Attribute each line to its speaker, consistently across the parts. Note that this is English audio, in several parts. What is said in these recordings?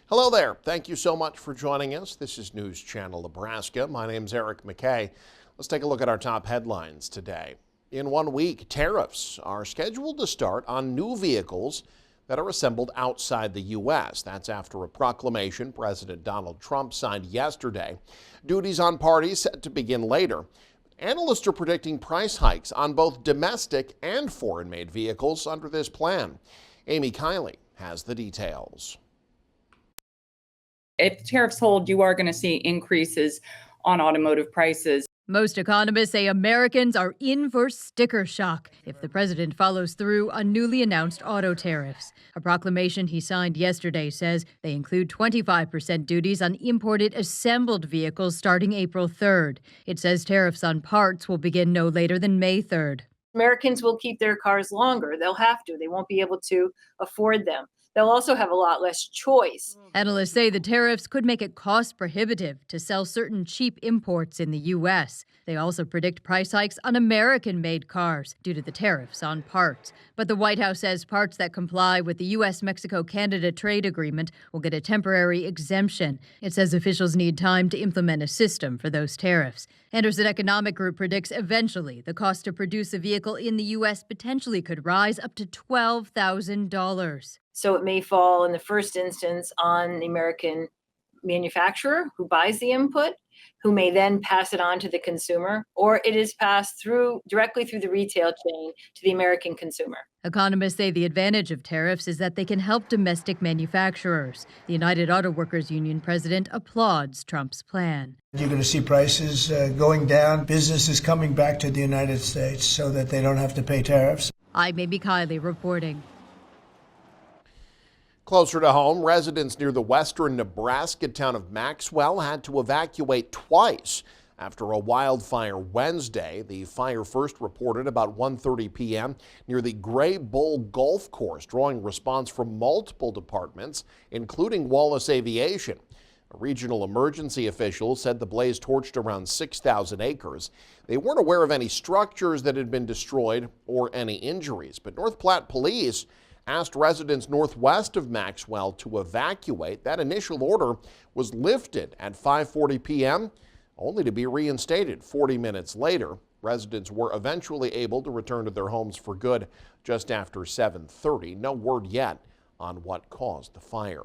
Speaker 1: Hello there. Thank you so much for joining us. This is News Channel Nebraska. My name's Eric McKay. Let's take a look at our top headlines today. In 1 week, tariffs are scheduled to start on new vehicles that are assembled outside the U.S. That's after a proclamation President Donald Trump signed yesterday. Duties on parties set to begin later. Analysts are predicting price hikes on both domestic and foreign-made vehicles under this plan. Amy Kiley has the details.
Speaker 2: If tariffs hold, you are going to see increases on automotive prices.
Speaker 3: Most economists say Americans are in for sticker shock if the president follows through on newly announced auto tariffs. A proclamation he signed yesterday says they include 25% duties on imported assembled vehicles starting April 3rd. It says tariffs on parts will begin no later than May 3rd.
Speaker 4: Americans will keep their cars longer. They'll have to. They won't be able to afford them. They'll also have a lot less choice.
Speaker 3: Analysts say the tariffs could make it cost prohibitive to sell certain cheap imports in the U.S. They also predict price hikes on American-made cars due to the tariffs on parts. But the White House says parts that comply with the U.S.-Mexico-Canada trade agreement will get a temporary exemption. It says officials need time to implement a system for those tariffs. Anderson Economic Group predicts eventually the cost to produce a vehicle in the U.S. potentially could rise up to $12,000.
Speaker 4: So it may fall in the first instance on the American manufacturer who buys the input, who may then pass it on to the consumer, or it is passed directly through the retail chain to the American consumer.
Speaker 3: Economists say the advantage of tariffs is that they can help domestic manufacturers. The United Auto Workers Union president applauds Trump's plan.
Speaker 5: You're going to see prices going down, businesses coming back to the United States so that they don't have to pay tariffs.
Speaker 3: I'm Amy Kiley reporting.
Speaker 1: Closer to home, residents near the western Nebraska town of Maxwell had to evacuate twice after a wildfire Wednesday. The fire first reported about 1:30 p.m. near the Gray Bull Golf Course, drawing response from multiple departments, including Wallace Aviation. Regional emergency officials said the blaze torched around 6,000 acres. They weren't aware of any structures that had been destroyed or any injuries, but North Platte police asked residents northwest of Maxwell to evacuate. That initial order was lifted at 5:40 p.m., only to be reinstated 40 minutes later. Residents were eventually able to return to their homes for good just after 7:30. No word yet on what caused the fire.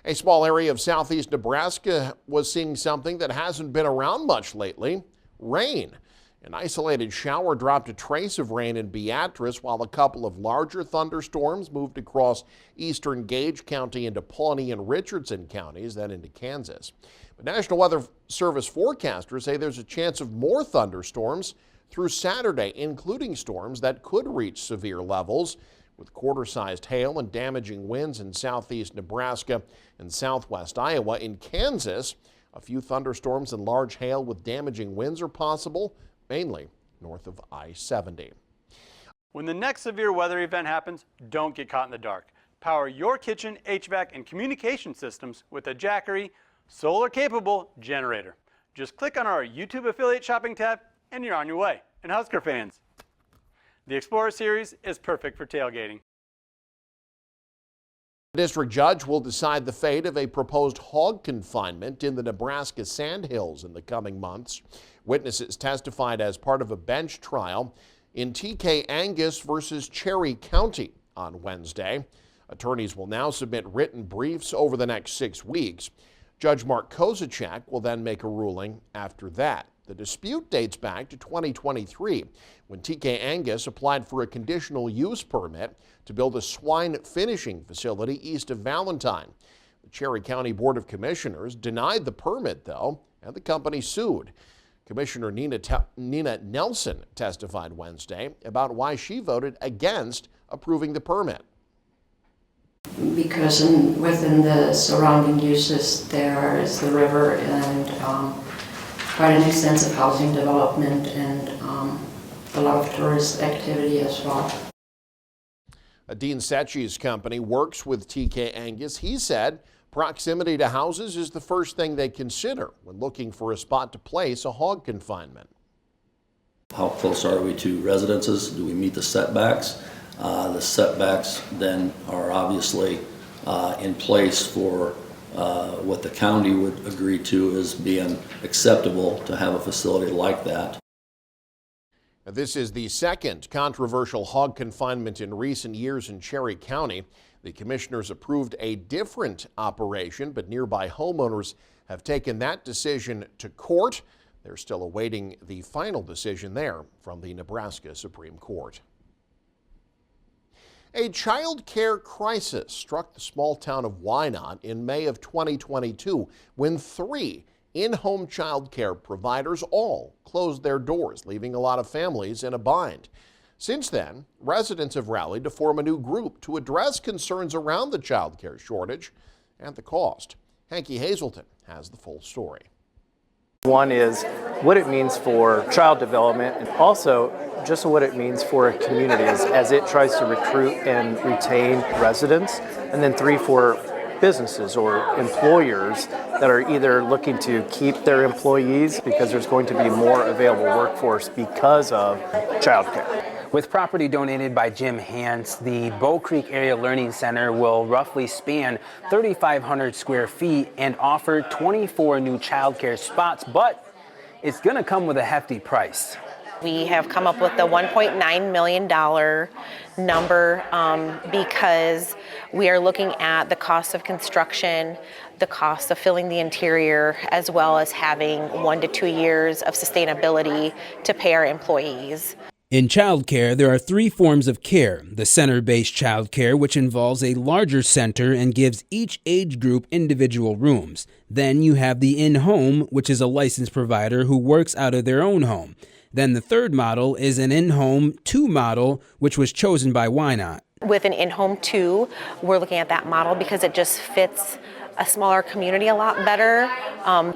Speaker 1: A small area of southeast Nebraska was seeing something that hasn't been around much lately: rain. An isolated shower dropped a trace of rain in Beatrice, while a couple of larger thunderstorms moved across eastern Gage County into Pawnee and Richardson counties, then into Kansas. But National Weather Service forecasters say there's a chance of more thunderstorms through Saturday, including storms that could reach severe levels, with quarter-sized hail and damaging winds in southeast Nebraska and southwest Iowa. In Kansas, a few thunderstorms and large hail with damaging winds are possible, mainly north of I-70.
Speaker 6: When the next severe weather event happens, don't get caught in the dark. Power your kitchen, HVAC, and communication systems with a Jackery solar-capable generator. Just click on our YouTube affiliate shopping tab and you're on your way. And Husker fans, the Explorer series is perfect for tailgating.
Speaker 1: The district judge will decide the fate of a proposed hog confinement in the Nebraska Sandhills in the coming months. Witnesses testified as part of a bench trial in TK Angus versus Cherry County on Wednesday. Attorneys will now submit written briefs over the next 6 weeks. Judge Mark Kozacek will then make a ruling after that. The dispute dates back to 2023 when TK Angus applied for a conditional use permit to build a swine finishing facility east of Valentine. The Cherry County Board of Commissioners denied the permit, though, and the company sued. Commissioner Nina Nelson testified Wednesday about why she voted against approving the permit.
Speaker 7: Because within the surrounding uses there is the river and quite an extensive housing development and a lot of tourist activity as well.
Speaker 1: Dean Secchi's company works with TK Angus. He said proximity to houses is the first thing they consider when looking for a spot to place a hog confinement.
Speaker 8: How close are we to residences? Do we meet the setbacks? The setbacks then are obviously in place for what the county would agree to as being acceptable to have a facility like that.
Speaker 1: This is the second controversial hog confinement in recent years in Cherry County. The commissioners approved a different operation, but nearby homeowners have taken that decision to court. They're still awaiting the final decision there from the Nebraska Supreme Court. A child care crisis struck the small town of Wynot in May of 2022 when 3 in-home child care providers all closed their doors, leaving a lot of families in a bind. Since then, residents have rallied to form a new group to address concerns around the child care shortage and the cost. Hanky Hazelton has the full story.
Speaker 9: One is what it means for child development, and also just what it means for a community as it tries to recruit and retain residents. And then 3, for businesses or employers that are either looking to keep their employees because there's going to be more available workforce because of childcare.
Speaker 10: With property donated by Jim Hance, the Bow Creek Area Learning Center will roughly span 3,500 square feet and offer 24 new childcare spots, but it's going to come with a hefty price.
Speaker 11: We have come up with the $1.9 million number because we are looking at the cost of construction, the cost of filling the interior, as well as having 1 to 2 years of sustainability to pay our employees.
Speaker 12: In childcare, there are 3 forms of care. The center-based childcare, which involves a larger center and gives each age group individual rooms. Then you have the in-home, which is a licensed provider who works out of their own home. Then the third model is an in-home 2 model, which was chosen by Wynot.
Speaker 11: With an in-home 2, we're looking at that model because it just fits a smaller community a lot better.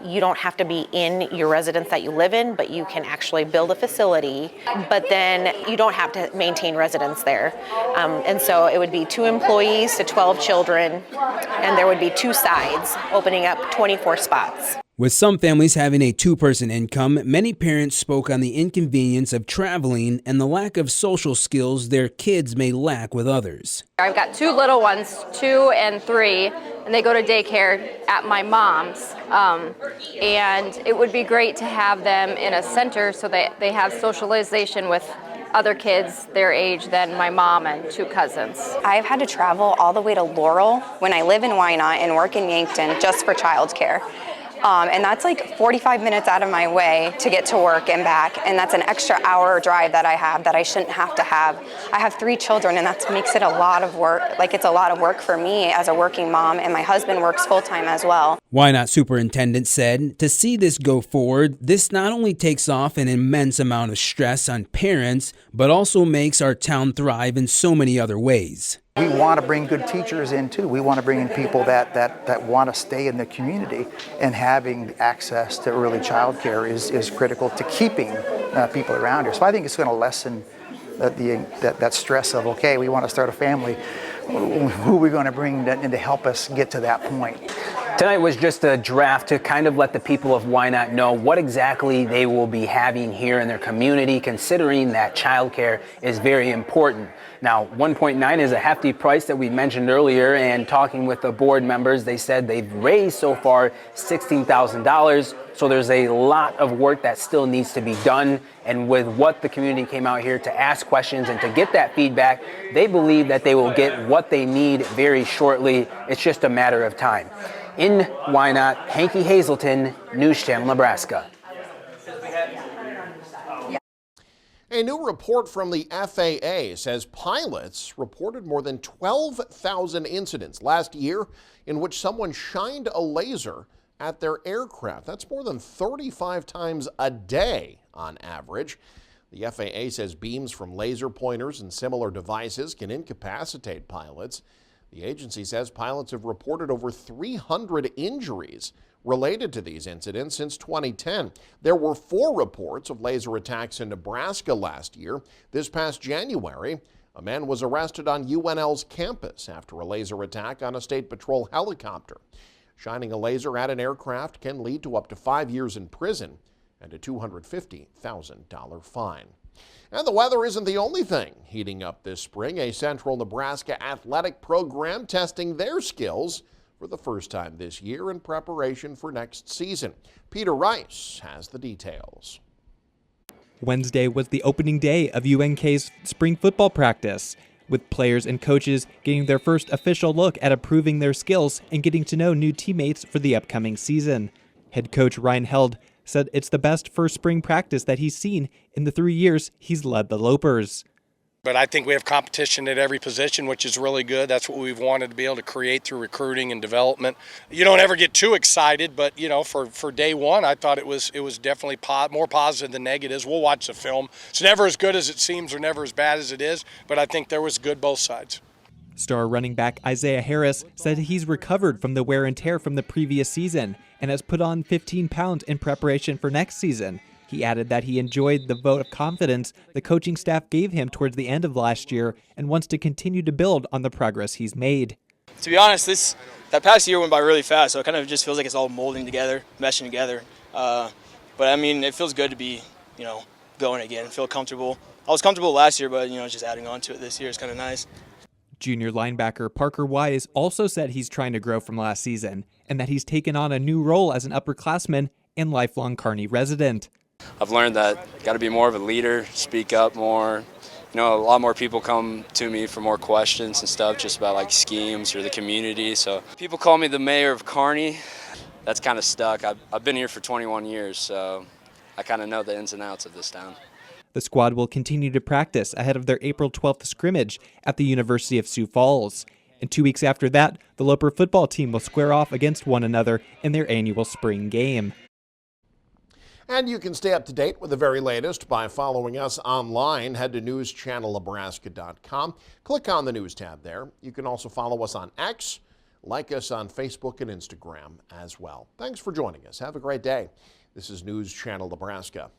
Speaker 11: You don't have to be in your residence that you live in, but you can actually build a facility, but then you don't have to maintain residence there. And so it would be 2 employees to 12 children, and there would be 2 sides opening up 24 spots.
Speaker 12: With some families having a 2-person income, many parents spoke on the inconvenience of traveling and the lack of social skills their kids may lack with others.
Speaker 13: I've got 2 little ones, 2 and 3, and they go to daycare at my mom's. And it would be great to have them in a center so that they have socialization with other kids their age than my mom and 2 cousins.
Speaker 14: I've had to travel all the way to Laurel when I live in Wynot and work in Yankton just for childcare. And that's like 45 minutes out of my way to get to work and back, and that's an extra hour drive that I have that I shouldn't have to have. I have 3 children, and that makes it a lot of work. Like, it's a lot of work for me as a working mom, and my husband works full-time as well.
Speaker 12: Wynot Superintendent said, to see this go forward, this not only takes off an immense amount of stress on parents, but also makes our town thrive in so many other ways.
Speaker 15: We want to bring good teachers in too. We want to bring in people that want to stay in the community, and having access to early child care is critical to keeping people around here. So I think it's going to lessen that stress of, okay, we want to start a family. Who are we going to bring in to help us get to that point?
Speaker 10: Tonight was just a draft to kind of let the people of Wynot know what exactly they will be having here in their community, considering that childcare is very important. Now, 1.9 is a hefty price that we mentioned earlier, and talking with the board members, they said they've raised so far $16,000, so there's a lot of work that still needs to be done. And with what the community came out here to ask questions and to get that feedback, they believe that they will get what they need very shortly. It's just a matter of time. In Wynot, Hanky Hazelton, News Channel, Nebraska.
Speaker 1: A new report from the FAA says pilots reported more than 12,000 incidents last year in which someone shined a laser at their aircraft. That's more than 35 times a day on average. The FAA says beams from laser pointers and similar devices can incapacitate pilots. The agency says pilots have reported over 300 injuries related to these incidents since 2010. There were 4 reports of laser attacks in Nebraska last year. This past January, a man was arrested on UNL's campus after a laser attack on a State Patrol helicopter. Shining a laser at an aircraft can lead to up to 5 years in prison and a $250,000 fine. And the weather isn't the only thing heating up this spring. A Central Nebraska athletic program testing their skills for the first time this year in preparation for next season. Peter Rice has the details.
Speaker 16: Wednesday was the opening day of UNK's spring football practice, with players and coaches getting their first official look at improving their skills and getting to know new teammates for the upcoming season. Head coach Ryan Held said it's the best first spring practice that he's seen in the 3 years he's led the Lopers.
Speaker 17: But I think we have competition at every position, which is really good. That's what we've wanted to be able to create through recruiting and development. You don't ever get too excited, but for day one, I thought it was definitely more positive than negatives. We'll watch the film. It's never as good as it seems or never as bad as it is, but I think there was good both sides.
Speaker 16: Star running back Isaiah Harris said he's recovered from the wear and tear from the previous season and has put on 15 pounds in preparation for next season. He added that he enjoyed the vote of confidence the coaching staff gave him towards the end of last year and wants to continue to build on the progress he's made.
Speaker 18: To be honest, that past year went by really fast, so it kind of just feels like it's all molding together, meshing together. But I mean, it feels good to be, going again, feel comfortable. I was comfortable last year, but just adding on to it this year is kind of nice.
Speaker 16: Junior linebacker Parker Wise also said he's trying to grow from last season and that he's taken on a new role as an upperclassman and lifelong Kearney resident.
Speaker 19: I've learned that got to be more of a leader, speak up more. A lot more people come to me for more questions and stuff just about like schemes or the community. So people call me the mayor of Kearney. That's kind of stuck. I've been here for 21 years, so I kind of know the ins and outs of this town.
Speaker 16: The squad will continue to practice ahead of their April 12th scrimmage at the University of Sioux Falls. And 2 weeks after that, the Loper football team will square off against one another in their annual spring game.
Speaker 1: And you can stay up to date with the very latest by following us online. Head to newschannelnebraska.com. Click on the News tab there. You can also follow us on X, like us on Facebook and Instagram as well. Thanks for joining us. Have a great day. This is News Channel Nebraska.